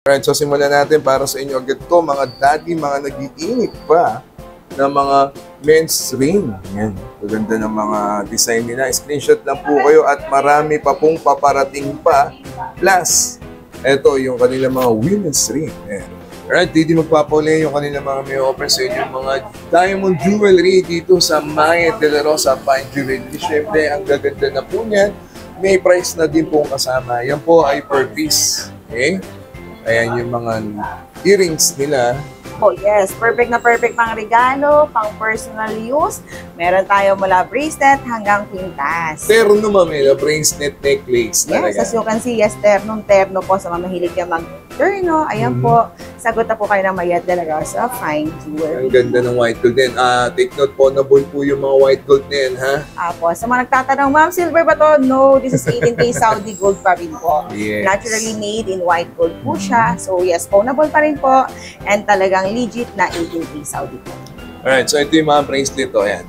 Alright, so simulan natin para sa inyo agad to, mga daddy, mga nag-iinit pa na mga men's ring. Yan, maganda ng mga design nila. Screenshot lang po kayo at marami pa pong paparating pa. Plus, ito yung kanilang mga women's ring. Yan. Alright, hindi magpapauli yung kanilang mga may offer sa inyo mga diamond jewelry dito sa Maya de la Rosa Fine Jewelry. Siyempre, ang gaganda na po niyan. May price na din po kasama. Yan po ay per piece. Okay? Ayan yung mga earrings nila. Oh yes, perfect na perfect pang regalo, pang personal use. Meron tayo mula bracelet hanggang pintas. Terno mami, na bracelet necklace talaga. Yes, as you can see, yes, terno po sa mga mahilig ka mag-terno. Ayan po, sagot na po kayo ng Maya de la Rosa Fine Jewelry. Ang ganda ng white gold din. Take note po, nabul po yung mga white gold na yan, ha? Apo, sa mga nagtatanong, ma'am, silver ba to? No, this is 18K Saudi gold pa rin po. Yes. Naturally made in white gold po siya. So yes, pawnable pa rin po. And talagang legit na 18K Saudi po. Alright, so ito yung mga bracelet. Ayan,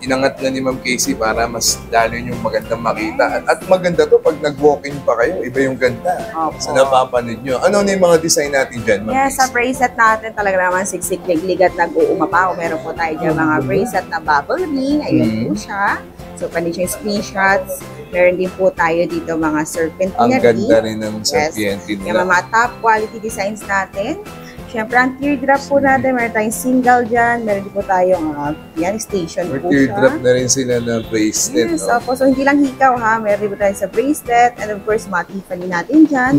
inangat na ni Ma'am Casey para mas lalo yung magandang makita. At maganda to pag nag-walking pa kayo, iba yung ganda. Opo. Sa napapanood nyo. Ano na yung mga design natin dyan, Ma'am Yes, Casey? sa bracelet natin talaga naman siksik, liglig at nag-uumapaw. Meron po tayo dyan mga bracelet na bubble ring. Ayun po siya. So, pwede siya screenshots. Meron din po tayo dito mga serpentine. Ang ganda rin ng serpentine nila. Yung mga top quality designs natin. Siyempre, ang teardrop po natin, meron tayong single dyan. Meron din po tayong yan, station po siya. Teardrop na rin sila na bracelet. Yes, no? so hindi lang hikaw ha. Meron din po tayo sa bracelet. And of course, mga Tiffany natin dyan.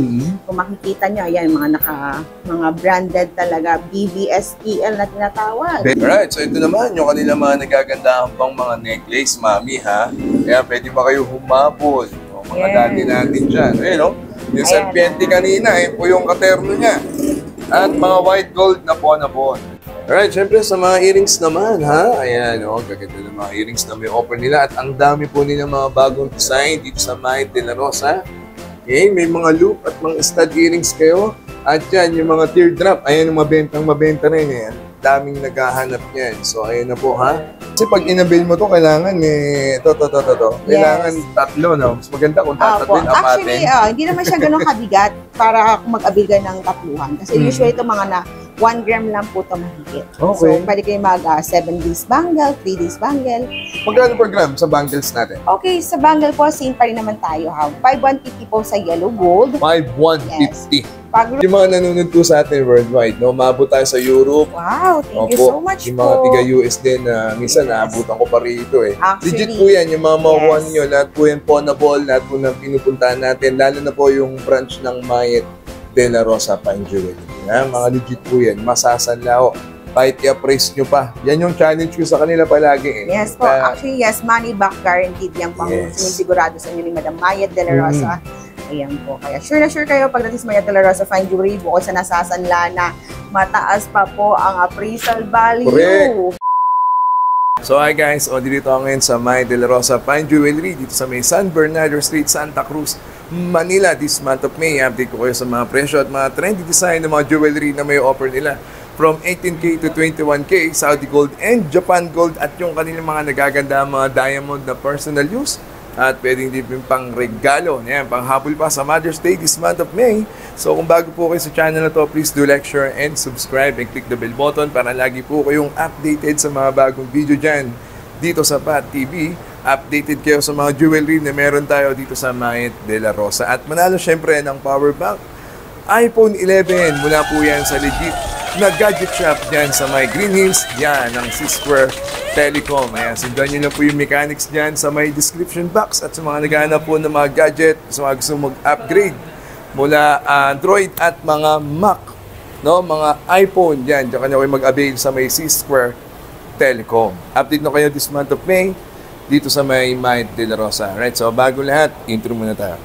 Kung makikita nyo, ayan, mga branded talaga. BBSPL na tinatawag. Alright, so ito naman yung kanila mga nagagandahan pang mga necklace, mami, ha? Kaya pwede ba kayo humabol? O, mga daddy natin dyan. Ayun, no? Yung serpiente kanina, po yung katerno niya. At mga white gold na po. Alright, syempre sa mga earrings naman, ha? Ayan, gaganda ng mga earrings na may offer nila. At ang dami po nila mga bagong design dito sa Maya de la Rosa. Okay, may mga loop at mga stud earrings kayo. At yan, yung mga teardrop. Ayan yung mabenta rin. Ayan. Daming naghahanap niyan. So, ayun na po, ha? Kasi pag inabil mo to, kailangan Kailangan tatlo, no? Mas maganda kung tatatlin, apatin. Actually, hindi naman siya ganun kabigat para mag-abil ka ng tatluhan. Kasi usually ito mga na 1 gram lang po ito mahigit. Okay. So, pwede kayo mag 7 days bangle, 3 days bangle. Magkano per gram sa bangles natin? Okay, sa bangle po, same pa rin naman tayo. 5,150 po sa yellow gold. 5,150. Pag Yung mga nanonood po sa atin worldwide, no? Maabot tayo sa Europe. wow, thank you so much yung po. mga tiga-US din na minsan naabutan ko pa rito eh. Actually, Legit po yan, yung mga makukuha nyo, lahat po yung pawnable, lahat po ng pinupuntahan natin, lalo na po yung branch ng Maya de la Rosa Fine Jewelry. Mga legit po yan, masasanlao. Kahit i-appraise nyo pa. Yan yung challenge ko sa kanila palagi eh. Yes po, actually yes, money back guaranteed yan pang sinisigurado sa inyo ni Madam Maya de la Rosa. Ayan po. Kaya sure na sure kayo pagdating sa Maya de la Rosa Fine Jewelry, bukod sa nasasanla na mataas pa po ang appraisal value. Correct. So hi guys, dito ako ngayon sa Maya de la Rosa Fine Jewelry dito sa may San Bernardo Street, Santa Cruz, Manila. This month of May, update ko kayo sa mga presyo at mga trendy design ng mga jewelry na may offer nila. From 18K to 21K, Saudi Gold and Japan Gold at yung kanilang mga nagaganda mga diamond na personal use. At pwedeng din pang regalo. Yan, pang habol pa sa Mother's Day this month of May. So kung bago po kayo sa channel na to, please do like, share, and subscribe. And click the bell button para lagi po kayong updated sa mga bagong video dyan. Dito sa Pat TV, updated kayo sa mga jewelry na meron tayo dito sa Maya de la Rosa. At manalo syempre ng power bank. iPhone 11, mula po yan sa legit na gadget shop dyan sa may Green Hills. Yan, ang C-Square Telecom. Ayan, sundan nyo lang po yung mechanics dyan sa may description box. At sa mga naghahanap po ng mga gadget, sa mga gusto mag-upgrade mula Android at mga Mac, no? Mga iPhone dyan. Diyan kayo mag-avail sa may C-Square Telecom. Update na kayo this month of May dito sa may Maya de la Rosa. Right, so bago lahat, intro muna tayo.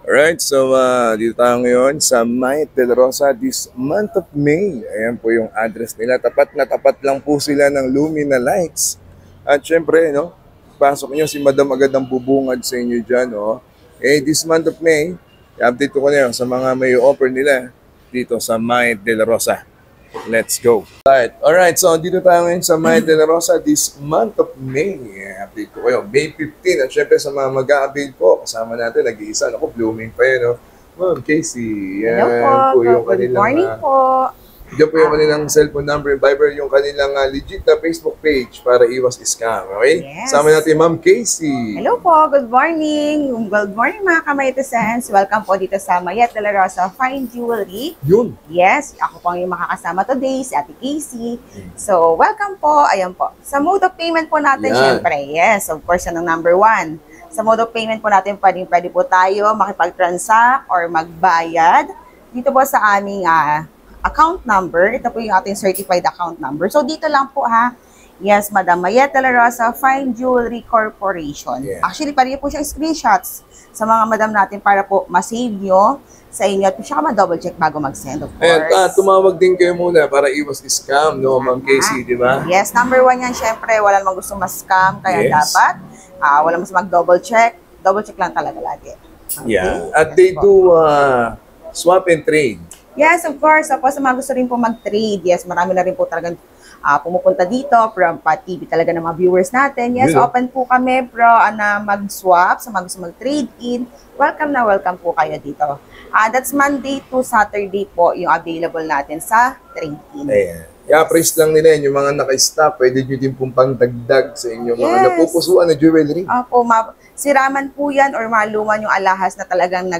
Alright, so dito tayo ngayon sa Maya de la Rosa this month of May. Ayan po yung address nila. Tapat na tapat lang po sila ng Lumina Lights. At syempre, pasok nyo si Madam agad ang bubungad sa inyo dyan. This month of May, I-update ko na sa mga may offer nila dito sa May De La Rosa. Let's go. Alright, so dito tayo ngayon sa May De La Rosa this month of May. Update ko kayo, May 15. At syempre sa mga mag-a-avail po, kasama natin, nag-iisa. Ako, blooming pa yun, no? Ma'am Casey. Hello po. Good morning po. Diyan po yung kanilang cellphone number and Viber, yung kanilang legit na Facebook page para iwas scam. Okay? Yes. Sama natin Ma'am Casey. Hello po. Good morning. Good morning mga kamayatesans. Welcome po dito sa Mayet De La Rosa Fine Jewelry. Yun. Yes, ako po yung makakasama today, si Ate Casey. So, welcome po. Ayan po. Sa mode of payment po natin, syempre, yes, of course, yan ang number 1. Sa mode of payment po natin, pwede po tayo makipag-transact or magbayad dito po sa aming account number. Ito po yung ating certified account number. So, dito lang po ha. Yes, Madam Mayet De La Rosa Fine Jewelry Corporation. Yeah. Actually, pwede po siyang screenshots sa mga madam natin para po ma-save nyo sa inyo at siya ma-double check bago mag-send, of course. Ayan, tumawag din kayo muna para iwas scam, no, Ma'am Casey, di ba? Yes, number 1 yan, syempre. Wala namang gusto mas-scam, kaya dapat wala mas mag-double check. Double check lang talaga lagi. Okay? Yeah. At they do swap and trade. Yes, of course. Ako sa mga gusto rin po mag-trade. Yes, marami na rin po talagang pumupunta dito from TV talaga ng mga viewers natin. Yes, open po kami na mag-swap sa mga gusto mag-trade in. Welcome na welcome po kayo dito. That's Monday to Saturday po yung available natin sa trade in. Ayan. I-appraise lang nila yung mga naka-stop. Pwede nyo din pong pangdagdag sa inyong mga napupusuan na jewelry. Opo, siraman po yan or maluman yung alahas na talagang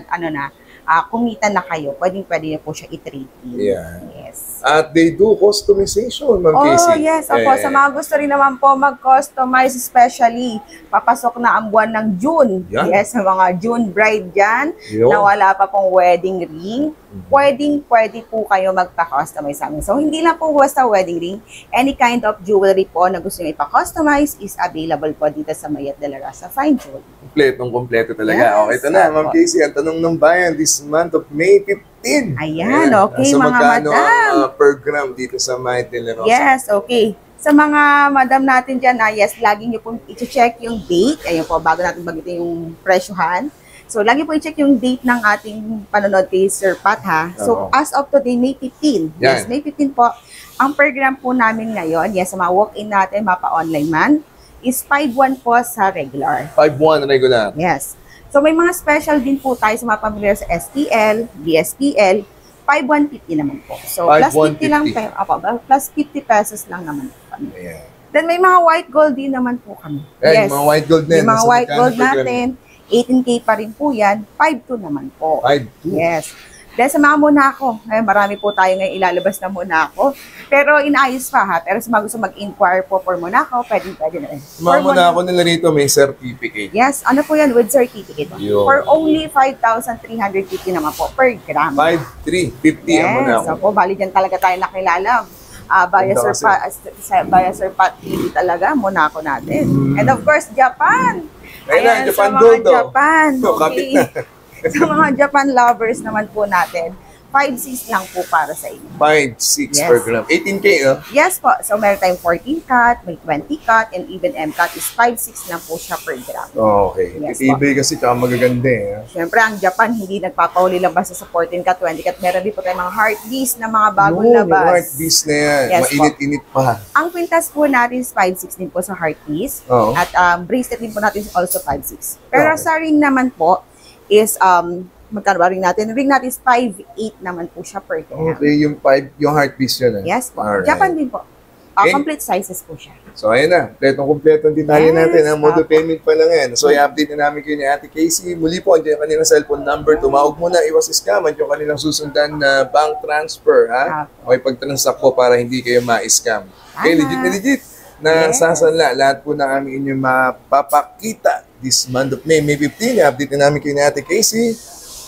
kumita na kayo. Pwede na po siya i-trade in. Yeah. Yes. At they do customization, Ma'am Casey. Oh, yes. Opo, sa mga gusto rin naman po mag-customize, especially papasok na ang buwan ng June. Yan. Yes, sa mga June bride dyan na wala pa pong wedding ring. Pwede po kayo magpa-customize sa amin. So, hindi lang po basta wedding ring. Any kind of jewelry po na gusto nyo ipa-customize is available po dito sa Mayet De La Rosa Fine Jewelry. Kompleto talaga. Yes, Okay, ito na, Ma'am Casey. Ang tanong ng bayan this month of May 15. Ayan, okay, mga magkano madam. ang per gram dito sa Mayet De La Rosa? Yes, okay. Sa mga madam natin dyan, yes, lagi nyo pong i-check yung date. Ayun po, bago natin bagitin yung presyohan. So, lagi po i-check yung date ng ating panonood kay Sir Pat, ha? So, as of today, May 15. Yes, May 15 po. Ang per gram po namin ngayon, yes, sa mga walk-in natin, mapa-online man, is 5.1 po sa regular. 5.1 regular. Yes. So, may mga special din po tayo sa mga pamilyar sa STL, DSTL, 5,150 naman po. So, plus 50 lang, plus 50 pesos lang naman po kami. Yeah. Then, may mga white gold din naman po kami. Yes. Mga white gold din. Yung mga white gold natin, 18K pa rin po yan, 5.2 naman po. 5.2? Yes. Dahil sa mga Monaco, marami po tayo ngayon ilalabas na Monaco. Pero inaayos pa ha. Pero sa mga gusto mag-inquire po for Monaco, pwede na rin. Mga Monaco nila rito may certificate. Yes, ano po yan? With certificate. For only 5,350 naman po per gram. 5,350 ang Monaco. Yes, po, bali dyan talaga tayo nakilala. Via Sir Pat TV talaga, Monaco natin. And of course, Japan. Ayan, Japan sa gold mga Japan. Kapit na. Sa mga Japan lovers naman po natin, 5.6 lang po para sa inyo. 5.6 per gram. 18K, no? Yes po. So, meron tayong 14 cut, may 20 cut, and even M cut is 5.6 lang po siya per gram. Okay. Yes, eBay kasi tsaka magaganda eh. Siyempre, ang Japan, hindi nagpapahuli lang basta sa 14 cut, 20 cut. Meron din po tayong mga heart beads na mga bagong labas. Yung heart beads na yan. Yes, mainit-init pa. Ang kwintas po natin is 5.6 din po sa heart piece. At bracelet din po natin is also 5.6. Pero sa ring naman po is, magkano ba ring natin? Ring natin is 5.8 naman po siya per gram. Okay, yung heart piece yun. Yes po. Alright. Japan din po. Okay. Complete sizes po siya. So, ayun na. Kompletong detalye natin. Ang mode of payment pa lang yan. So, i-update na namin kayo ni Ate Casey. Muli po, andyan yung kanilang cellphone number. Tumawag muna, iwas scam. At yung kanilang susundan na bank transfer, ha? Okay, pag-transact po para hindi kayo ma-scam. Okay, legit na legit. Sasanla. Lahat po na kami inyong mapapakita this month of May 15. I-update na namin kayo ni Ate Casey.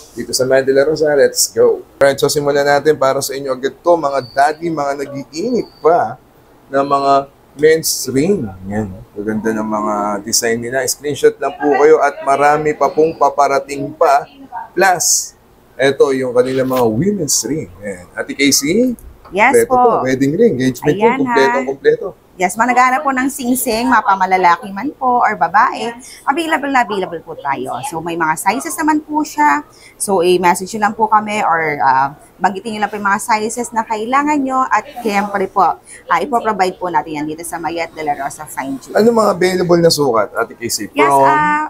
Dito sa Mayet De La Rosa, let's go. Alright, so simulan natin para sa inyo agad to, mga daddy, mga nag-iinit pa na mga men's ring. Yan, maganda ng mga design nila. Screenshot lang po kayo at marami pa pong paparating pa. Plus, eto yung kanilang mga women's ring. Yan. Ate Casey, yes po. Wedding ring, engagement ring, kompleto. Yes, mga naghahanap po ng singsing, mapamalalaki man po or babae, available po tayo. So may mga sizes naman po siya. So i-message nyo lang po kami or banggitin nyo lang po yung mga sizes na kailangan nyo at siyempre po, ipoprovide po natin yan dito sa Mayet de la Rosa Fine Jewelry. Ano mga available na sukat, Ate Casey? Yes,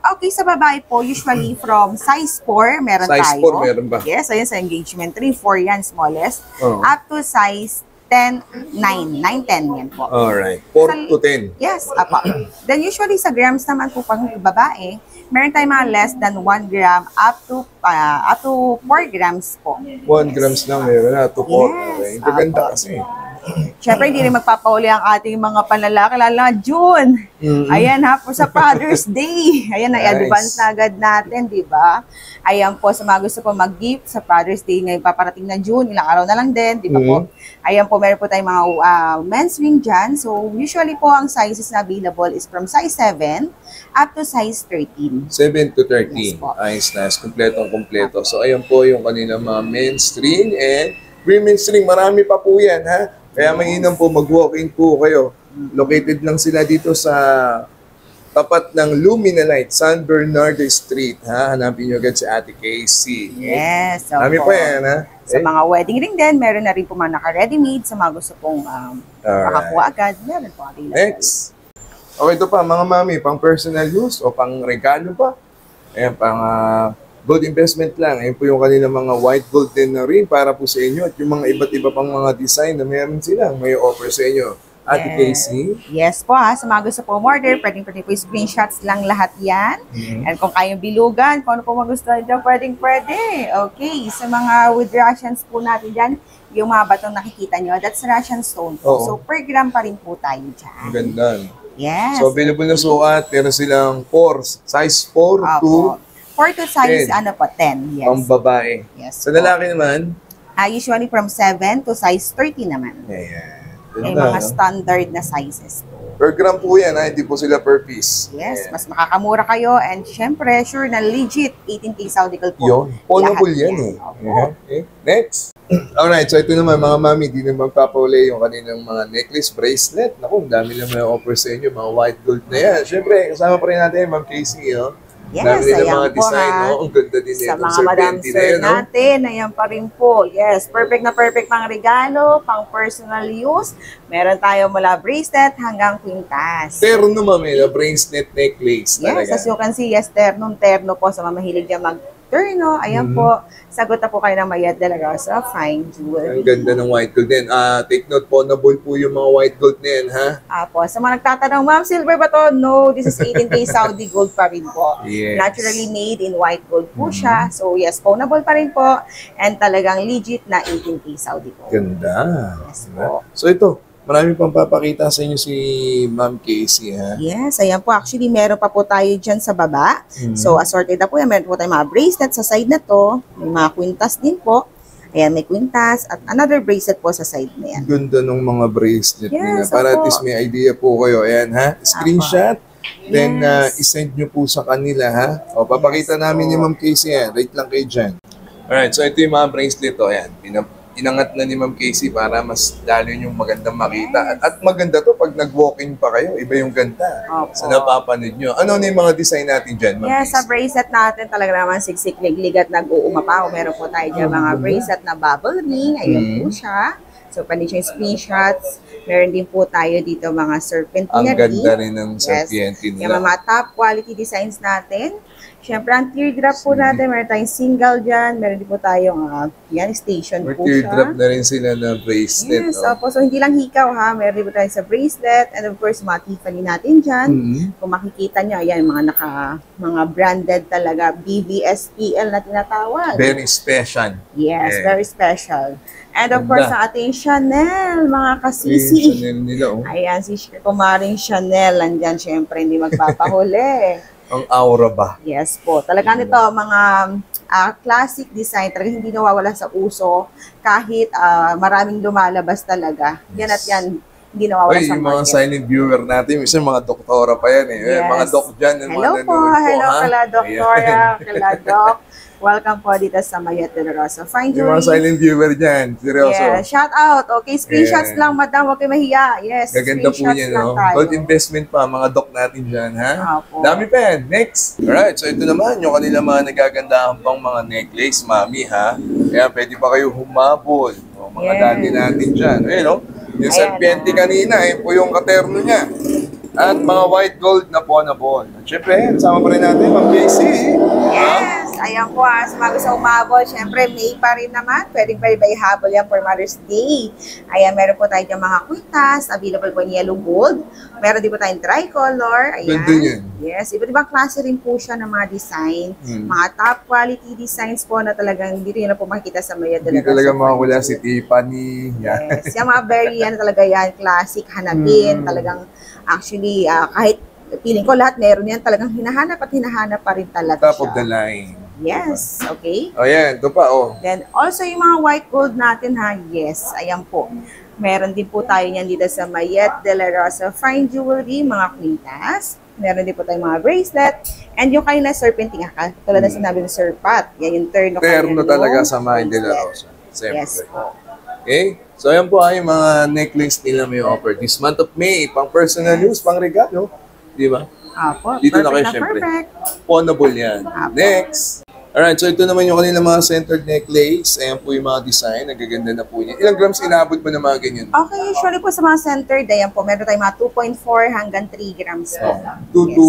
okay, sa babae po, usually from size 4, meron tayo. Size 4 meron ba? Yes, ayun sa engagement ring, 4 yan, smallest. Oh. Up to size 10, 9, 10 yan po. Alright, 4 to 10. Yes, apa. Then usually sa grams naman po pang babae, meron tayong mga less than 1 gram up to 4 grams po. 1 grams lang meron na, to 4. Yes, Okay. Gaganda kasi. Siyempre, hindi rin magpapauli ang ating mga panlalaki, lalo na June. Ayan ha, po sa Father's Day. Ayan, Nice. i-advance na agad natin, di ba? Ayan po, sa mga gusto po mag-gift sa Father's Day ngayon paparating na June, ilang araw na lang din, di ba po? Ayan po, meron po tayong mga men's ring dyan. So, usually po, ang sizes na available is from size 7 up to size 13. 7 to 13. Yes po. Ayos na, kompletong-kompleto. So, ayan po yung kanilang mga men's string and women's string. Marami pa po yan, ha? Kaya mainam po, mag-walk-in po kayo. Located lang sila dito sa tapat ng Luminalite, San Bernardo Street, ha? Hanapin nyo agad si Ate Casey. Yes. Marami pa yan, ha? Sa mga wedding ring din, meron na rin po mga naka-ready-made. Sa mga gusto pong makakuha agad, meron po available. Next. Okay, ito pa, mga mami, pang personal use o pang regalo pa. Ayan, pang gold investment lang. Ayan po yung kanilang mga white gold din na ring para po sa inyo at yung mga iba't iba pang mga design na meron sila. May offer sa inyo. Ate Casey? Yes po ha. Sa mga gusto po order, pwedeng po screenshots lang lahat yan. And kung kayong bilugan, kung ano po magustuhan dyan, pwede. Okay. Sa mga with Russians po natin dyan, yung mga batong nakikita nyo, that's Russian stone po. Oo. So per gram pa rin po tayo dyan. Ang ganda. Yes. So, available na sukat. Meron silang 4. Size 4 to 4 to size 10. ano po, 10. Yes. pang babae. Yes Sa po. lalaki naman, Usually from 7 to size 30 naman. ayan. May Ganda, mga no? standard na sizes po. Per gram po yan, ha? Hindi po sila per piece. Yes, Ayan. mas makakamura kayo and syempre, sure na legit 18K Saudi gold po. Yun. Ponable Lahat yan, eh. Opo. Okay. Next. Alright, so ito naman mga mami, di na magpapauli yung kanilang mga necklace, bracelet. Naku, ang dami lang may offer sa inyo, mga white gold na yan. Siyempre, kasama pa rin natin, Ma'am Casey, oh. Yes, dami nila ayan mga po, design, ha. oh. Ang ganda din Sa itong mga madam serpente na sir yan, oh. natin, ayan pa rin po. Yes, perfect na perfect pang regalo, pang personal use. Meron tayo mula bracelet hanggang quintas. Terno, mami, na bracelet necklace Yes, talaga. as you can see, yes, terno po sa mga mahilig dyan mag-terno. Ayan po, sagot na po kayo ng Mayet de la Rosa Fine Jewelry. Ang ganda ng white gold din. Take note, ponable po yung mga white gold na yan, ha? Apo, sa mga nagtatanong, Ma'am, silver ba to? No, this is 18K Saudi gold pa rin po. Yes. Naturally made in white gold po siya. So yes, pawnable pa rin po. And talagang legit na 18K Saudi gold. Ganda. Yes Diba? po. So ito, marami pang papakita sa inyo si Ma'am Casey, ha? Yes, ayan po. Actually, meron pa po tayo dyan sa baba. So, assorted na po yan. Meron po tayong mga bracelet sa side na to. May mga quintas din po. Ayan, may quintas at another bracelet po sa side na yan. Ganda ng mga bracelet nila. Yes, Para at opo. least may idea po kayo. Ayan, ha? Screenshot. Then, Yes. isend nyo po sa kanila, ha? O, papakita Yes, namin po. ni Ma'am Casey, yan. Rate lang kayo dyan. Alright, so ito yung mga bracelet, o. Ayan, inangat na ni Ma'am Casey para mas lalo yung magandang makita. At maganda to pag nag-walk-in pa kayo. Iba yung ganda. Opo. Sa napapanood nyo. Ano na yung mga design natin dyan, Ma'am Yes, sa Casey? bracelet natin talaga naman siksik, liglig at nag-uumapaw. Meron po tayo dyan mga bracelet na bubble ring. Ayun po siya. So, pwede siya yung screenshots. Meron din po tayo dito mga serpentine Ang ring. ganda rin ng Yes. serpiente Yung nila. mga top quality designs natin. Siyempre, ang teardrop po natin, meron tayong single dyan. Meron din po tayong yan, station Or po teardrop siya. na rin sila na bracelet. Yes, no? opo. So, hindi lang hikaw ha. Meron din po tayo sa bracelet. And of course, mga Tiffany natin dyan. Kung makikita nyo, ayan, mga branded talaga. BBSPL na tinatawag. Very special. Yes, Yeah. very special. And of Ganda. course, ang ating Chanel, mga Yung kasisi. Chanel nila, oh. Ayan, si Kumaring Chanel, andyan syempre, hindi magpapahuli. Ang aura ba? Yes po. Talagang ito, mga classic design, talagang hindi nawawala sa uso. Kahit maraming lumalabas talaga. Yan at yan, hindi nawawala Uy, sa yung mga market. silent viewer natin, minsan mga doktora pa yan, eh. Yes. Mga doc dyan, yung mga Hello po, nanonood hello ha? kala Doktora, Ayan. kala Doc. Welcome po dito sa Mayet De La Rosa Fine Yung mga Jewelry. silent viewer dyan, seryoso. Yeah, shout out. Okay, screenshots lang, madam. Huwag kayo mahiya. Yes, Gaganda po screenshots yan, lang no? tayo. Gold investment pa, mga doc natin dyan, ha? Opo. Dami pa yan. Next. Alright, so ito naman, yung kanila mga nagagandahan pang mga necklace, mami, ha? Kaya pwede pa kayo humabol. O, mga Yes. dati natin dyan. Ayun, no? Yung serpiente kanina, yun po yung katerno niya. At mga white gold na ponable. At syempre, kasama pa rin natin, Ma'am Casey. Yes, ayan po sa mga gusto umabol. Siyempre, May pa rin naman. Pwedeng pa habol yan for Mother's Day. Ayan, meron po tayo dyan mga kwitas. Available po in yellow gold. Meron din po tayong tricolor. Ayan. Ganda yan. Yes, iba't ibang klase rin po siya ng mga design. Mga top quality designs po na talagang dito yun na po makikita sa Mayet De La Hindi Rosa talaga Fine makakula Jewelry. si Tiffany. Yan. Yes, yung mga very, talaga yan, classic, hanapin, talagang, actually, kahit feeling ko lahat meron yan, talagang hinahanap pa rin talaga Top of the siya. line. Yes, okay. O yan, ito pa, oh. Then, also yung mga white gold natin ha, yes, ayan po. Meron din po tayo yan dito sa Mayet De La Rosa Fine Jewelry, mga kwintas. Meron din po tayong mga bracelet. And yung kanina serpentine, tulad na sinabi ng Sir Pat, yan yung terno Terno kanina, talaga no? sa Mayet De La Bracelet. Rosa. Siyempre. Yes po. Okay? So, ayan po ay mga necklace nila may offer. This month of May, pang personal use, pang regalo. Di ba? Apo, Dito na perfect kayo, syempre. perfect. Ponable yan. Apo. Next. Alright, so ito naman yung kanila mga centered necklace. Ayan po yung mga design. Nagaganda na po niya. Ilang grams inabot mo na mga ganyan? Okay, usually po sa mga centered, ayan po, meron tayong mga 2.4 hanggang 3 grams po. 2 to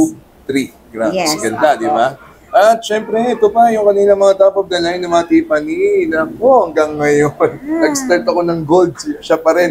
3 grams. Yes. Ganda, di ba? At syempre, ito pa yung kanila mga top of the line ng mga Tiffany. Naku, hanggang ngayon. Nag-start ako ng gold. Siya pa rin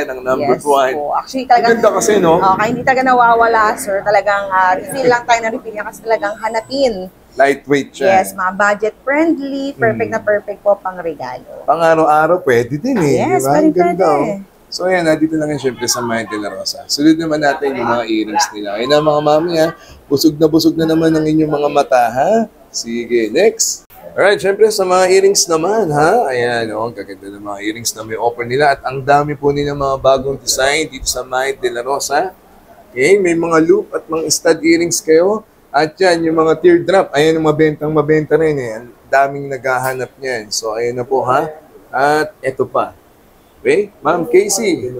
ang number Yes one. po. Actually, talagang, Ganda kasi, no? Okay, hindi talaga nawawala, sir. Talagang refill lang tayo na refill niya kasi talagang hanapin. Lightweight siya. Yes, mga budget friendly, perfect na perfect po pang regalo. Pang araw-araw, pwede din eh. Yes, di ba? pwede, Ang ganda, pwede. oh. So ayan, dito lang yan syempre sa Mayet De La Rosa. Sunod naman natin yung mga earrings nila. Ayun na mga mami ha, busog na naman ang inyong mga mata ha. Sige, next. Alright, syempre sa mga earrings naman ha. Ayan, oh, ang gaganda ng mga earrings na may offer nila. At ang dami po nila mga bagong design dito sa Mayet De La Rosa. Okay, may mga loop at mga stud earrings kayo. At yan, yung mga teardrop. Ayan, yung mabenta rin eh. Ang daming naghahanap niyan. So ayan na po ha. At eto pa. Okay, Ma'am Casey,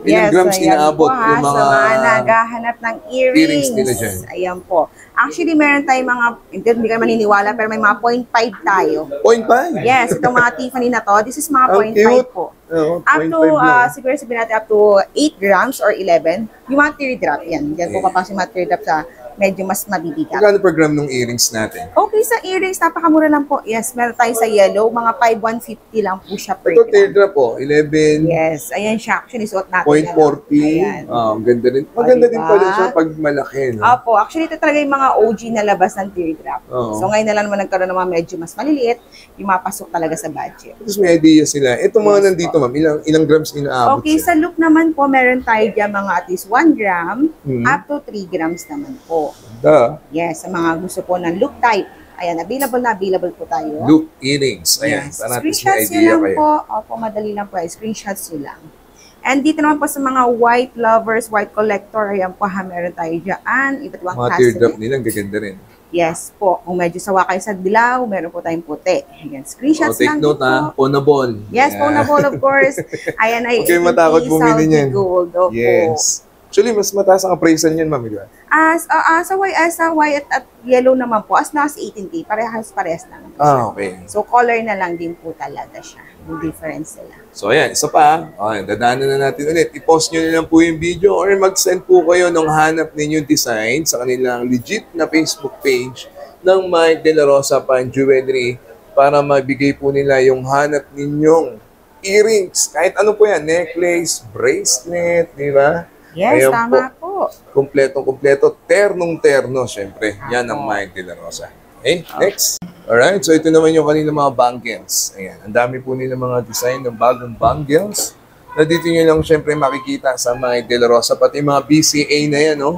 ilang grams ayan inaabot po, ha, yung mga sa mga naghahanap ng earrings. earrings nila dyan? Ayan po. Actually, meron tayong mga, hindi ka maniniwala, pero may mga 0.5 tayo. 0.5? Yes, itong mga Tiffany na to, this is mga Ang 0.5 cute. po. Oo, Up 0.5 to, lang. siguro sabihin natin up to 8 grams or 11. Yung mga teardrop, yan. Diyan po Yeah. papasok yung mga teardrop sa medyo mas mabibigat. Magkano per gram ng earrings natin? Okay, sa earrings, napakamura lang po. Yes, meron tayo sa yellow. Mga 5,150 lang po siya per Ito gram. teardrop po, 11.40. Yes, ayan siya. Actually, suot natin. Ayan. Ang ganda rin. Maganda din diba? pala siya pag malaki. No? Opo, actually ito talaga yung mga OG na labas ng teardrop. Oo. So ngayon na lang naman nagkaroon ng mga medyo mas maliliit, yung mapasok talaga sa budget. Tapos may idea sila. Itong mga Yes, nandito, ma'am, ilang grams inaabot Okay, siya? sa loop naman po, meron tayo dyan mga at least 1 gram Hmm. up to 3 grams naman po. Da, Yes, sa mga gusto po ng loop type. Ayan, available po tayo. loop earrings. Ayan, Yes. para natin may Screenshots nyo idea lang kayo. po. Opo, madali lang po. Screenshots nyo lang. And dito naman po sa mga white lovers, white collector, ayan po ha, meron tayo dyan. Iba't ibang Mga klase teardrop rin. nila, ang gaganda rin. Yes po. Kung medyo sawa kayo sa dilaw, meron po tayong puti. Ayan, screenshots Take lang note din ha, po. ponable. Yes, Yan. phonable of course. Ayan ay Huwag kayong matakot 80 bumili Saudi niyan. gold. Opo. Yes. Actually, mas mataas ang appraisal niyan, ma'am. Diba? Sa white at yellow naman po, as long as 18K, parehas naman po siya. Okay. So, color na lang din po talaga siya. Yung difference nila. So ayan, isa pa. Okay, dadaanan na natin ulit. I-post nyo na lang po yung video or mag-send po kayo ng hanap ninyong design sa kanilang legit na Facebook page ng Mayet De La Rosa Fine Jewelry para mabigay po nila yung hanap ninyong earrings. Kahit ano po yan, necklace, bracelet, di ba? Yes, Ayan tama po. Kompletong-kompleto, ternong-terno, syempre. Yan ang Mayet De La Rosa. Okay, next. Alright, so ito naman yung kanila mga bangles. Ayan, ang dami po nila mga design ng bagong bangles na dito nyo lang syempre makikita sa Mayet De La Rosa. Pati yung mga BCA na yan, no?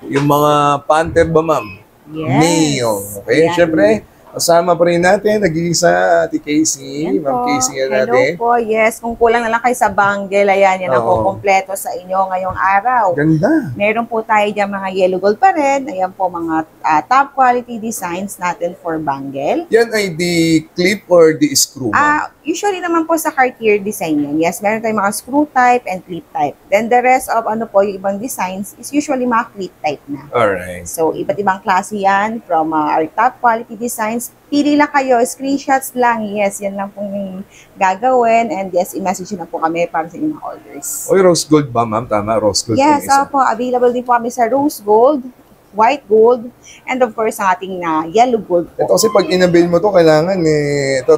Yung mga panther ba, ma'am? Yes. Nail. Okay, Yan. syempre, Kasama pa rin natin, nag-iisa, Ate Casey. Yan Ma'am po. Casey nga Hello natin. po, yes. Kung kulang na lang kayo sa bangle, ayan, yan ang Oo. kukumpleto sa inyo ngayong araw. Ganda. Meron po tayo dyan mga yellow gold pa rin. Ayan po mga top quality designs natin for bangle. Yan ay the clip or the screw, ma'am? Usually naman po sa Cartier design yan. Yes, meron tayong mga screw type and clip type. Then the rest of ano po, yung ibang designs is usually mga clip type na. Alright. So, iba't ibang klase yan from our top quality designs. Pili lang kayo, screenshots lang. Yes, yan lang pong yung gagawin. And yes, i-message nyo na po kami para sa inyong mga orders. Oy, rose gold ba, ma'am? Tama, rose gold. Yes, yung isa. po. Available din po kami sa rose gold, white gold, and of course, ang ating yellow gold po. Ito kasi pag inabil mo to, kailangan ito.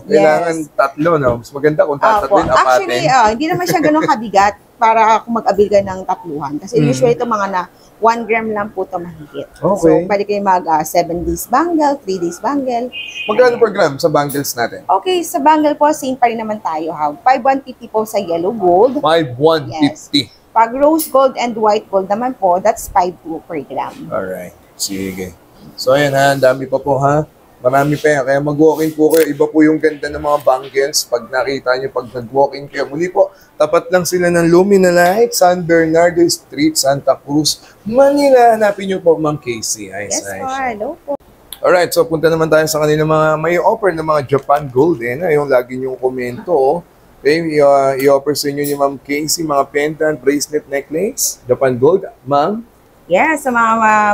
Kailangan tatlo, no? Mas maganda kung Opo. tatatlo, apatin. Actually, hindi naman siya ganun kabigat para kung mag-abil ka ng tatluhan. Kasi usually ito mga na 1 gram lang po ito mahigit. Okay. So, pwede kayo mag 7 days bangle, 3 days bangle. Magkano per gram sa bangles natin? Okay, sa bangle po, same pa rin naman tayo. 5,150 po sa yellow gold. 5,150. Pag rose gold and white gold naman po, that's 5,2 per gram. Alright. Sige. So, ayan ha. Ang dami pa po ha. Marami pa yan. Kaya mag-walk-in po kayo. Iba po yung ganda ng mga bangles. Pag nakita nyo, pag nag-walk-in kayo. Muli po, tapat lang sila ng Luminalite, San Bernardo Street, Santa Cruz, Manila. Hanapin nyo po, Ma'am Casey. Yes po, hello po. Alright, so punta naman tayo sa kanila mga may offer ng mga Japan Gold. Yung lagi niyong komento. Okay, i-offer sa inyo ni Ma'am Casey mga pendant, bracelet, necklace, Japan Gold. Ma'am? Yes, sa mga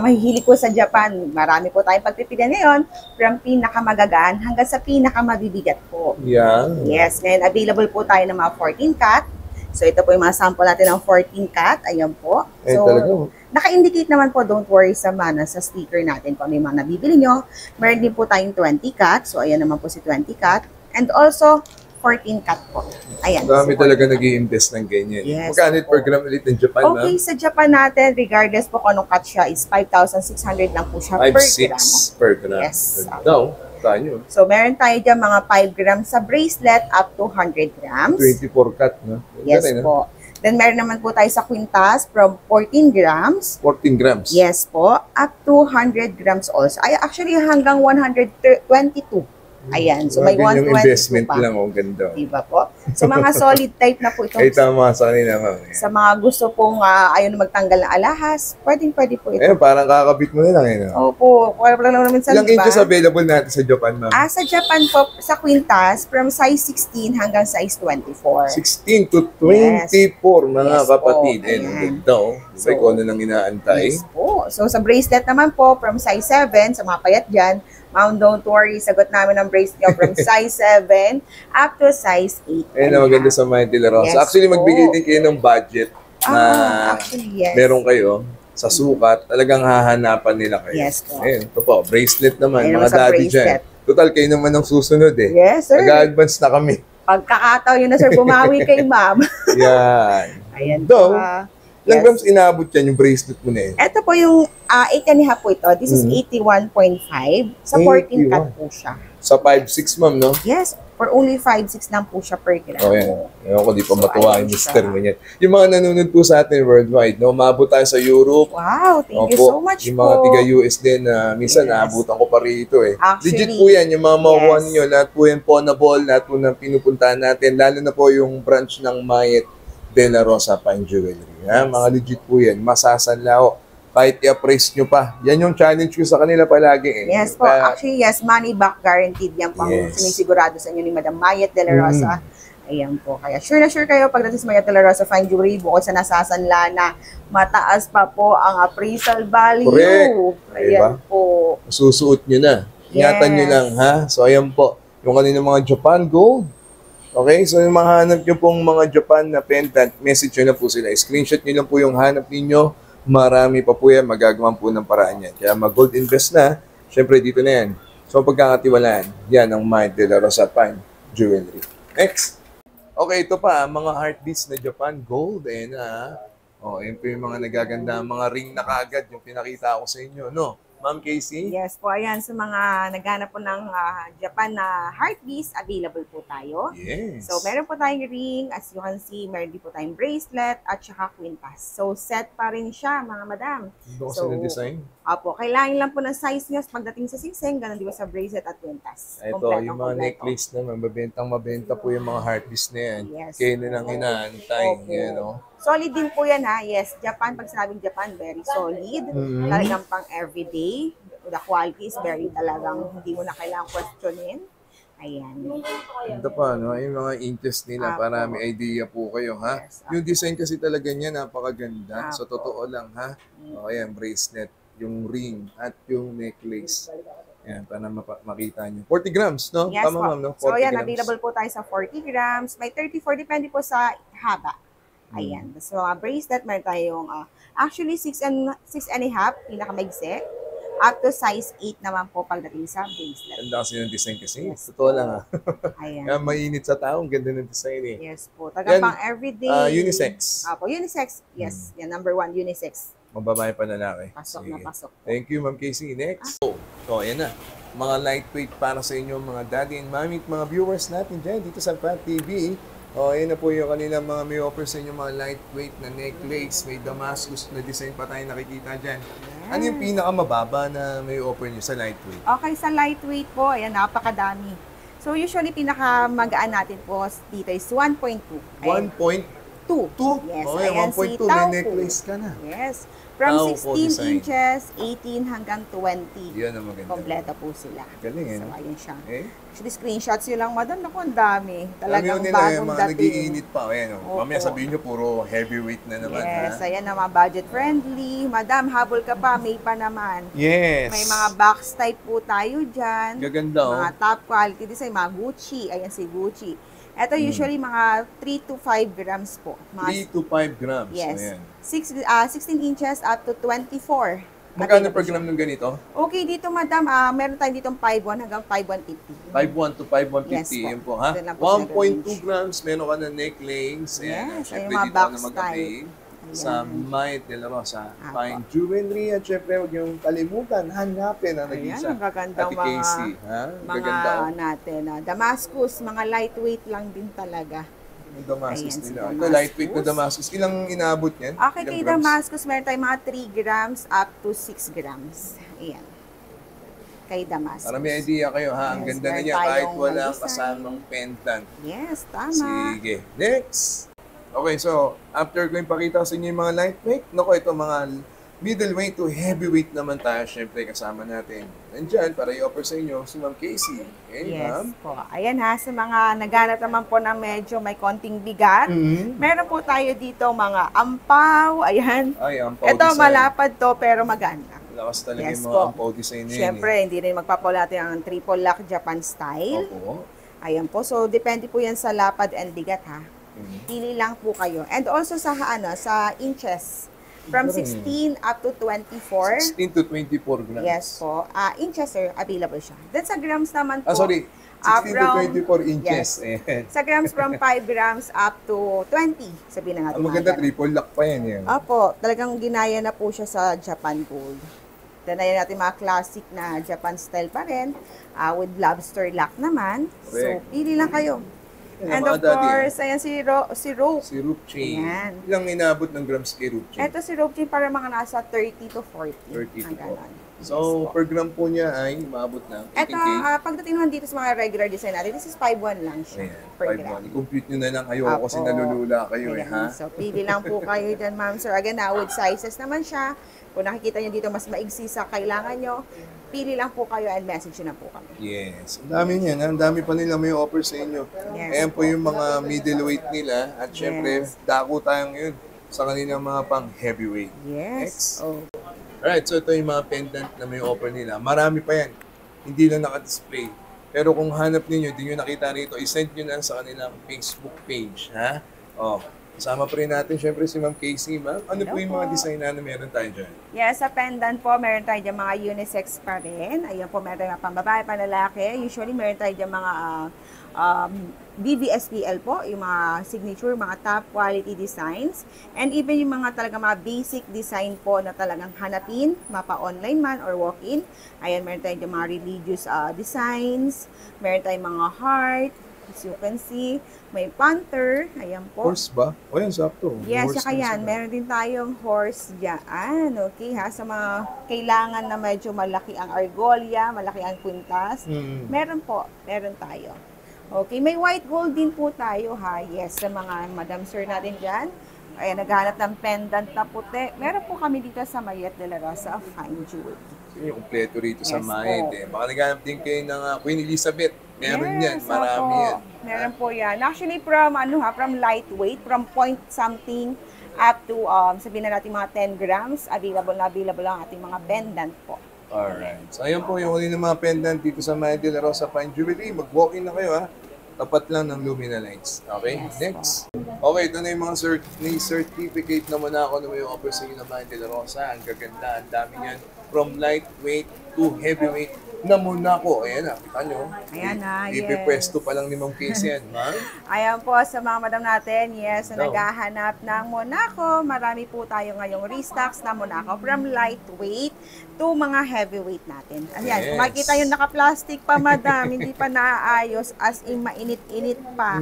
mahihilig po sa Japan, marami po tayong pagpipilian ngayon from pinakamagagaan hanggang sa pinakamabibigat po. Yeah. Yes, ngayon available po tayo ng mga 14 cut. So ito po yung mga sample natin ng 14 cut. Ayan po. So, talaga. naka-indicate naman po, don't worry sa sa sticker natin kung ano yung mga nabibili nyo. Meron din po tayong 20 cut. So ayan naman po si 20 cut. And also, 14 cut po. Ayan. Dami so, talaga nag-i-invest ng ganyan. Yes, Magkano po. per gram ulit ng Japan, ma'am? Okay, sa Japan natin, regardless po kung anong cut siya, is 5,600 lang po siya per 5,600 gram. per gram. Yes. Daw, tayo. So, meron tayo dyan mga 5 grams sa bracelet up to 100 grams. 24 cut, no? Yes po. Then, meron naman po tayo sa quintas from 14 grams. 14 grams. Yes po. Up to 100 grams also. Ay, actually, hanggang 122. Ayan. So, may Grabe yung 122 investment pa. lang, ganda. Diba po? So, mga solid type na po itong Ay, tama sa kanila, ma'am. sa mga gusto pong ayaw na magtanggal ng alahas, pwede po ito. Parang kakabit mo na lang, no? Opo, kaya lang naman minsan, Ilang inches available natin sa Japan, ma'am? Sa Japan po, sa quintas, from size 16 hanggang size 24. 16 to 24, mga Yes kapatid. po, Ang ayan. ganda, oh. So, Kung ano lang inaantay. Yes po. So, sa bracelet naman po, from size 7, sa mga payat dyan, ma'am, don't worry, sagot namin ang bracelet nyo from size 7 up to size 8. Ayun na maganda sa mga De La Rosa. Yes Actually, po. magbigay din kayo ng budget na Actually, yes. meron kayo sa sukat. Talagang hahanapan nila kayo. Yes po. Ayun, ito po. Bracelet naman, Ayun mga sa daddy bracelet. dyan. Total, kayo naman ang susunod eh. Yes, sir. Nag-advance na kami. Pagkakataon yun na, sir, bumawi kay ma'am. Yan. Ayan Though, po. Ilang grams inaabot yan yung bracelet mo na eh? Ito po yung 8.5 po ito. This is 81.5. Sa 14 cut po siya. Sa 5'6", ma'am, no? Yes, for only 5.6 lang po siya per gram. Oh, yan. Ewan ko, di pa So, matuwa ayun yung siya. mister mo yan. Yung mga nanonood po sa atin worldwide, no? Maabot tayo sa Europe. Wow, thank you Opo, so much yung mga po. tiga-US din na minsan Yes. naabutan ko pa rito eh. Actually, Legit po yan, yung mga makuha yes. ninyo, lahat po yan pawnable, lahat po na pinupuntahan natin, lalo na po yung branch ng Mayet De La Rosa Fine Jewelry. Ha? Mga legit po yan, masasanlao. Kahit i-appraise nyo pa. Yan yung challenge ko sa kanila palagi eh. Yes po, Kaya- actually yes, money back guaranteed yan po ang Yes. sinisigurado sa inyo ni Madam Mayet De La Rosa. Ayan po, kaya sure na sure kayo pagdating sa Mayet De La Rosa Fine Jewelry, bukod sa nasasanla na mataas pa po ang appraisal value. Correct. Ayan Diba? po. Susuot nyo na. Ingatan nyo Yes. lang, ha? So, ayan po. Yung kanina mga Japan Gold. Okay? So, yung mga hanap nyo pong mga Japan na pendant, message nyo na po sila. Screenshot nyo lang po yung hanap ninyo. Marami pa po yan. Magagawan po ng paraan yan. Kaya mag-gold invest na. Syempre, dito na yan. So, pagkakatiwalaan, yan ang Mayet De La Rosa Fine Jewelry. Next. Okay, ito pa. Mga heart beads na Japan Gold. Ayan na. Oh, ayan po yung mga nagaganda. Mga ring na kaagad yung pinakita ko sa inyo. No? Ma'am Casey? Yes po, ayan, sa mga naghanap po ng Japan na heart beads, available po tayo. Yes. So, meron po tayong ring, as you can see, meron din po tayong bracelet, at saka quintas. So, set pa rin siya, mga madam. Ito kasi So, na design. Opo, kailangan lang po ng size nyo pagdating sa singsing, ganun din po sa bracelet at kwintas. Ito, Kompletong yung mga kompleto. necklace naman, mabenta po yung mga heartpiece na yan. Yes. Kayo na lang inaantay. Opo. Yan, no? Solid din po yan ha. Yes, Japan, pag sinabing Japan, very solid. Mhm. Talagang pang everyday. The quality is very talagang hindi mo na kailangang questionin. Ayan. Ito pa, no? Yung mga inches nila Apo. para may idea po kayo, ha? Yes, Yung design kasi talaga niya, napakaganda. Apo. So, totoo lang, ha? O, ayan, bracelet, yung ring, at yung necklace. Ayan, para makita nyo. 40 grams, no? Yes Tama, po. ma'am, no? 40 So, yan, grams. available po tayo sa 40 grams. May 34, depende po sa haba. Ayan. So, bracelet, meron tayong actually 6.5, pinakamaigsi. Up to size 8 naman po pagdating sa bracelet. Ganda kasi ng design kasi. Yes. Totoo lang, ha? Ayan. Kaya mainit sa tao, ang ganda ng design, eh. Yes po. Taga Yan, pang everyday. unisex. Apo, unisex. Yes. Yan, number 1, unisex. Mababae pa lalaki. Pasok Sige. na pasok. Thank you, Ma'am Casey. Next. So, ayan na. Mga lightweight para sa inyo, mga daddy and mommy at mga viewers natin dyan dito sa Pat TV. O, ayan na po yung kanilang mga may offer sa inyo, mga lightweight na necklace. May Damascus na design pa tayo nakikita dyan. Ano yung pinakamababa na may offer nyo sa lightweight? Okay, sa lightweight po, ayan, napakadami. So, usually, pinakamagaan natin po dito is 1.2. 1.2. 2. Yes, Okay, ayan 1.2. si May Taupo. necklace ka na. Yes. From Taupo 16 design. inches, 18 hanggang 20. Yan ang maganda. Kompleto po sila. Galing, eh. So, ayun siya. Eh? Actually, screenshots yun lang, madam. Naku, ang dami. Talagang Alam nyo nila, bagong yung mga dating. nagiinit pa. Ayan, oh. Opo. Mamaya sabihin nyo, puro heavyweight na naman. Yes, ha? ayan na mga budget friendly. Madam, habol ka pa, may pa naman. Yes. May mga box type po tayo dyan. Gaganda, oh. Mga top quality design, mga Gucci. Ayan si Gucci. Ito usually mga 3 to 5 grams po. Mga 3 to 5 grams. Yes. Ayan. 16 inches up to 24. Magkano Available per siya. gram ng ganito? Okay, dito madam, meron tayong ditong 5.1 hanggang 5.150. 5.1 to 5.150. Yes po. Yan po, ha? Doon lang po sa 1.2 grams, meron ka na necklace. Ayan. Yes, Siyempre, ayun, mga dito ka na box mag-avail sa Ayan. Might de la Rosa. Apo. Fine jewelry. At syempre, huwag yung kalimutan. Hanapin ang Ayan, nag-isa. ang gagandang Ate mga, Casey. Ha? mga Gaganda, oh. natin. Damascus, mga lightweight lang din talaga. Yung Damascus Ayan, si nila. Ito, Damascus. lightweight na Damascus. Ilang inaabot niyan? Okay, Ilang kay grams? Damascus, meron tayong mga 3 grams up to 6 grams. Ayan. Kay Damascus. Para may idea kayo, ha? Ang Yes, ganda na meron niya kahit tayong walang design. kasamang pendant. Yes, tama. Sige. Next! Okay, so, after ko yung pakita sa inyo yung mga lightweight, naku, ito mga middleweight to heavyweight naman tayo. Siyempre, kasama natin. Nandyan, para i-offer sa inyo si Ma'am Casey. Okay, ma'am? Yes po. Ayan ha, sa mga naghanap naman po na medyo may konting bigat, Mhm. meron po tayo dito mga ampaw. Ayan. Ay, ampaw Ito, design. malapad to pero maganda. Lakas talaga Yes yung mga po. ampaw design na yun. Siyempre, hindi rin magpapaw natin ang triple lock Japan style. Opo. Ayan po. So, depende po yan sa lapad and bigat ha. Mhm. Pili lang po kayo. And also sa sa inches. From Galing. 16 up to 24. 16 to 24 grams. Yes po. Inches sir, available siya. Then sa grams naman po. Ah, sorry. 16 to from- 24 inches. Yes. Ayan. Sa grams from 5 grams up to 20. Sabihin na natin. Ang mga maganda, ganun. triple lock pa yan. Yan. Opo, talagang ginaya na po siya sa Japan Gold. Then ayan natin mga classic na Japan style pa rin. With lobster lock naman. So, Correct. pili lang kayo. Yan, And mga of daddy, course, ayan si Rope. Si rope chain. Ayan. Ilang inaabot ng grams kay rope chain? Ito si Rope Chain para mga nasa 30 to 40. 30 to Ang ganon. So, Yes po. per gram po niya ay maabot ng Ito, 18K. pagdating naman dito sa mga regular design natin, this is 5.1 lang siya Ayan, per 5 gram. I-compute nyo na lang. Ayoko kasi Apo. nalulula kayo eh, Ayan. ha? So, pili lang po kayo dyan, ma'am. Sir, again, with sizes naman siya. Kung nakikita nyo dito, mas maigsi sa kailangan nyo, pili lang po kayo and message nyo na po kami. Yes. Ang dami niyan. Ang dami pa nila may offer sa inyo. Yes Ayan po yung mga middleweight nila. At syempre, Yes. dako tayo ngayon sa kanilang mga pang heavyweight. Yes. Next. Oh. Alright, so ito yung mga pendant na may offer nila. Marami pa yan. Hindi lang naka-display. Pero kung hanap ninyo, hindi nyo nakita rito, isend nyo na sa kanilang Facebook page. Ha? Oh, kasama pa rin natin syempre si Ma'am Casey. Ma'am, ano Hello po yung mga po. design na meron tayo dyan? Yes, sa pendant po, meron tayo dyan mga unisex pa rin. Ayan po, meron tayong mga pambabae, panlalaki. Usually, meron tayo dyan mga BVSPL po, yung mga signature, mga top quality designs. And even yung mga talaga mga basic design po na talagang hanapin, mapa-online man or walk-in. Ayan, meron tayong dyan mga religious designs. Meron tayong mga heart. As you can see, may panther. Ayan po. Horse ba? O yan, sakto. Yes, Horse saka din yan. sila. Meron din tayong horse dyan. Okay, ha? Sa mga kailangan na medyo malaki ang argolla, malaki ang kwintas. Meron po. Meron tayo. Okay, may white gold din po tayo, ha? Yes, sa mga madam sir natin dyan. Ayan, naghahanap ng pendant na puti. Meron po kami dito sa Mayet de la Rosa Fine Jewelry. Yung kompleto rito sa Yes Mayet po. eh. Baka naghanap din kayo ng Queen Elizabeth. Meron yan, marami opo. yan. Meron po yan. Actually, from lightweight, from point something up to, sabihin na natin mga 10 grams, available ang ating mga pendant po. Alright. So, ayan po yung uli ng mga pendant dito sa Mayet de la Rosa Fine Jewelry. Mag-walk-in na kayo, ha? Tapat lang ng Lumina Lights. Okay? Yes, Next. Okay, ito na yung mga certificate na muna ako na may offer sa inyo ng Mayet de la Rosa. Ang gaganda, ang dami yan. From lightweight to heavyweight na Monaco. Ayan na, kita nyo. Ayan na, yes. Ipipwesto pa lang ni Ma'am Casey yan, ma'am. Ayan po sa mga madam natin, yes, na No. naghahanap ng Monaco. Marami po tayo ngayong restocks na Monaco from lightweight to mga heavyweight natin. Ayan, Yes. kung makikita yung naka-plastic pa madam, hindi pa naaayos, as in mainit-init pa,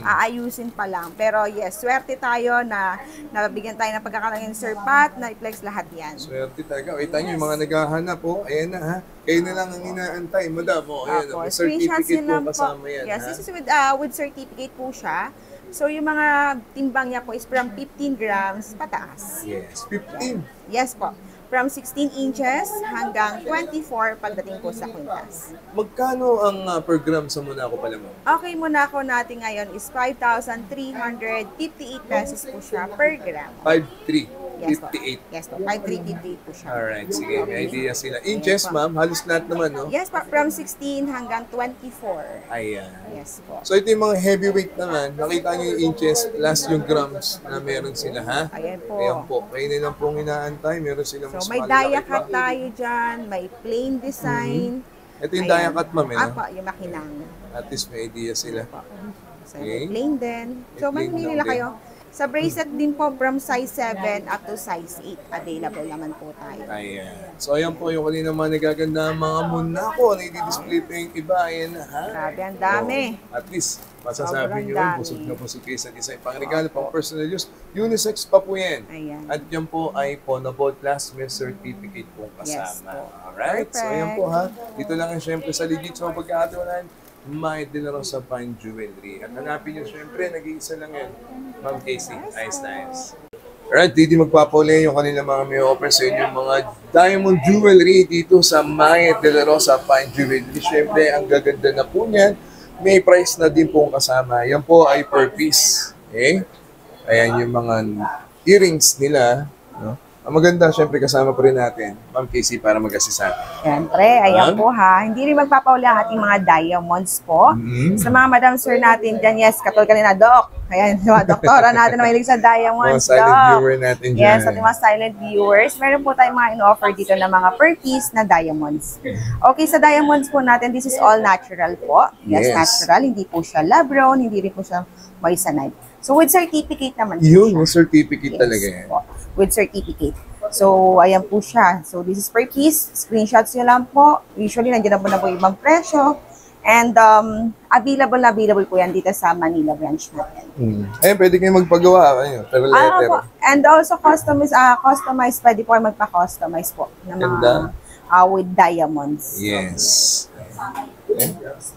aayusin pa lang. Pero yes, swerte tayo na nabigyan tayo ng pagkakataon ng Sir Pat na i-flex lahat yan. Swerte talaga. Kita nyo yung mga naghahanap, oh. Ayan na, ha. Kayo na lang ang inaantay, madam. Oh, ayan, Opo, may screenshots certificate yun po lang kasama yan, Yes, ha. this is with certificate po siya. So, yung mga timbang niya po is from 15 grams pataas. Yes, 15. Yes po. From 16 inches hanggang 24 pagdating po sa kwintas. Magkano ang per gram sa Monaco pala mo? Okay, Monaco natin ngayon is 5,358 pesos po siya per gram. 5,358. Yes po. Yes po. 5,358 po siya. Alright, sige. May idea sila. Inches, ma'am. Halos lahat naman, no? Yes po. From 16 hanggang 24. Ayan. Yes po. So, ito yung mga heavyweight naman. Nakita nyo yung inches plus yung grams na meron sila, ha? Ayan po. Ayan po. Kayo na lang pong inaantay. Meron silang So, mas may malaki dia pa. cut tayo dyan. May plain design. Ito yung Ayan. dia cut, ma'am, eh, no? Apa, yung makinang. At least may idea sila. So, Okay. plain din. So, May plain mamili lang nila kayo. Sa bracelet din po, from size 7 up to size 8. Available naman po tayo. Ayan. So, ayan po yung kanina mga nagaganda mga Monaco. Nai-display pa yung iba. Ayan na, ha? Grabe, ang dami. Oh, at least, masasabi Sobrang nyo, dami. busog na busog kayo sa design. Pang regalo, pang personal use. Unisex pa po yan. Ayan. At yan po ay Ponable Plus may certificate pong Yes kasama. po. Alright? So, ayan Perfect. po, ha? Dito lang ang syempre sa legit sa mga pagkakatiwalaan. Mayet de la Rosa Fine Jewelry. At hanapin nyo syempre, nag-iisa lang yan. Ma'am Casey. Nice. Alright, dito magpapauli yung kanila mga may offer sa inyo mga diamond jewelry dito sa Mayet de la Rosa Fine Jewelry. Syempre, ang gaganda na po niyan. May price na din pong kasama. Yan po ay per piece. Okay? Ayan yung mga earrings nila. No? Ang maganda, syempre kasama pa rin natin, Ma'am Casey, para mag-assist sa atin. Siyempre, ayan po ha. Hindi rin magpapauli ang ating mga diamonds po. Sa mga madam sir natin dyan, yes, katulad kanina, Doc. Ayan, mga doktora natin na mahilig sa Mga diamonds, silent Doc. viewer natin dyan. Yes, ating mga silent viewers. Meron po tayong mga in-offer dito na mga per piece na diamonds. Okay, sa diamonds po natin, this is all natural po. Yes, Yes. natural. Hindi po siya lab-grown, hindi rin po siya moissanite. So, with certificate naman po Yun, siya. yung certificate Yes, talaga yan. po. With certificate. So, ayan po siya. So, this is per piece. Screenshots nyo lang po. Usually, nandiyan na po yung ibang presyo. And available po yan dito sa Manila branch natin. Ayun, pwede kayo magpagawa. Ayun, pero letter. Po. And also, customized, pwede po kayo magpa-customize po ng mga Ganda. with diamonds. Yes.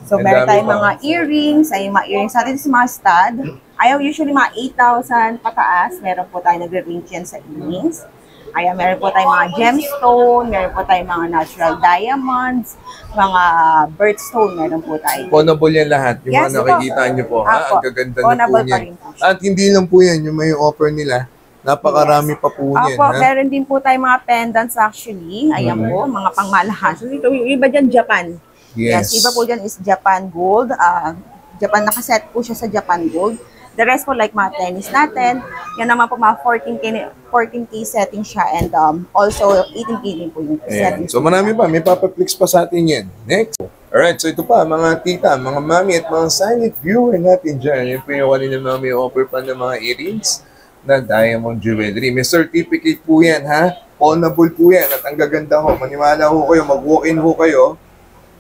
So, Ang meron dami tayong pa. mga earrings. Ay, mga earrings natin sa mga stud. Ayaw usually mga 8,000 pataas. Meron po tayo nagre-range yan sa earrings. Ayan, meron po tayong mga gemstone, meron po tayong mga natural diamonds, mga birthstone, meron po tayo. Ponable yan lahat. Yung Yes mga po. nakikita nyo po. Ha? Apo. Ang gaganda na po Ponable pa niyan. rin po siya. At hindi lang po yan. Yung may offer nila. Napakarami pa po yan. Opo, Ha? meron din po tayong mga pendants actually. Ayan po, mga pangmalahan. So, ito, yung iba dyan, Japan. Yes. Iba po dyan is Japan Gold. Japan, nakaset po siya sa Japan Gold. The rest po, like mga tennis natin, yan naman po mga 14K setting siya and also 18K din po yung Ayan. setting. So marami pa. May papaflix pa sa atin yan. Next. Alright, so ito pa, mga tita, mga mami at mga silent viewer natin dyan. Yan po yung kanina mga may offer pa ng mga earrings na diamond jewelry. May certificate po yan, ha? Honorable po yan. At ang gaganda ho, maniwala ho kayo, mag-walk-in ho kayo.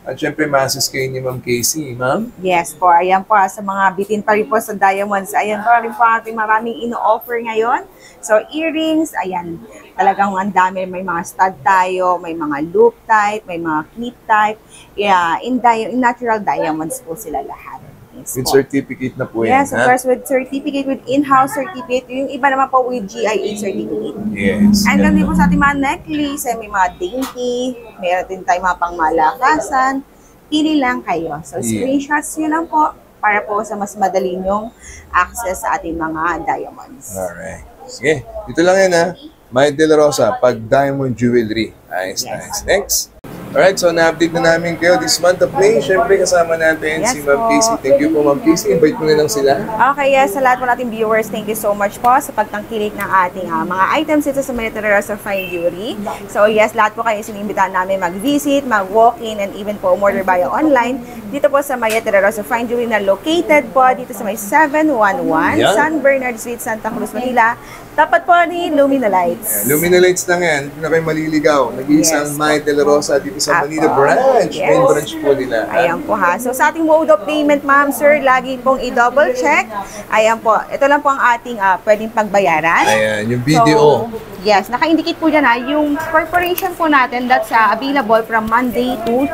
At syempre, masis kayo ni Ma'am Casey, ma'am. Yes po, ayan po sa mga bitin pa rin po sa diamonds. Ayan po rin po ating maraming ino-offer ngayon. So earrings, ayan, talagang ang dami. May mga stud tayo, may mga loop type, may mga clip type. Yeah, in natural diamonds po sila lahat. Yes, With po. certificate na po yan, Yes, of course, with certificate, with in-house certificate. Yung iba naman po with GIA certificate. Yes. And then po sa ating mga necklace, may mga dainty, meron din tayo mga pangmalakasan. Pili lang kayo. So, screenshots nyo lang po para po sa mas madali nyong access sa ating mga diamonds. Alright. Sige, dito lang yan ha. May De La Rosa, pag diamond jewelry. Nice, nice. Next. Alright, so na-update na namin kayo this month of May. Siyempre kasama natin si Ma'am Casey. Thank you po, Ma'am Casey. Invite mo na lang sila. Okay, yes. Sa lahat po nating viewers, thank you so much po sa pagtangkilik ng ating mga items dito sa Maria De La Rosa Fine Jewelry. So yes, lahat po kayo sinimbitan namin mag-visit, mag-walk-in, and even po umorder via online dito po sa Maria De La Rosa Fine Jewelry na located po dito sa may 711 San Bernard Street, Santa Cruz, Manila. Tapat po ni Lumina Lights. Lumina Lights lang yan. Hindi na kayo maliligaw. Nag-iisang Maria De La Rosa dito sa Manila branch. Yes. Main branch po nila. Ayan po ha. So sa ating mode of payment, ma'am, sir, lagi pong i-double check. Ayan po. Ito lang po ang ating pwedeng pagbayaran. Ayan, yung BDO. So, yes, naka-indicate po dyan ha. Yung corporation po natin, that's available from Monday to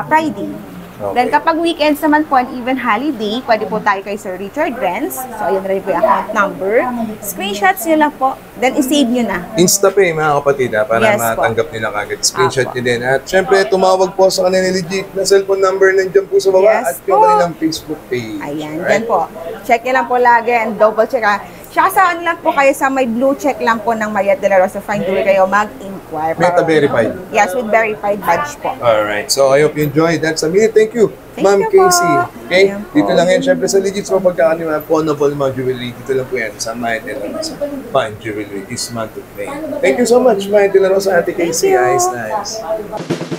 Friday. Okay. Then kapag weekends naman po and even holiday, pwede po tayo kay Sir Richard Renz. So ayan na rin po yung account number. Screenshots nyo lang po. Then i-save nyo na. InstaPay mga kapatid para Yes, matanggap nila kagad. Screenshot nyo din. At syempre, tumawag po sa kanila legit na cellphone number nandiyan po sa baba Yes at yung po. kanilang Facebook page. Ayan, Alright? dyan po. Check nyo lang po lagi and double check ha. Tsaka saan lang po kayo sa may blue check lang po ng Maria De La Rosa Fine Jewelry kayo mag-inquire. Meta verified. Yes, with verified badge po. Alright. So, I hope you enjoyed. That's a minute. Thank you, Thank Ma'am you po. Casey. Okay? Ayan po. Dito lang yan. Syempre sa legit sa pagkakani mga pawnable mga jewelry. Dito lang po yan sa Maria De La Rosa Fine Jewelry this month of May. Thank you so much, Maria De La Rosa, Ate Casey. you. Nice.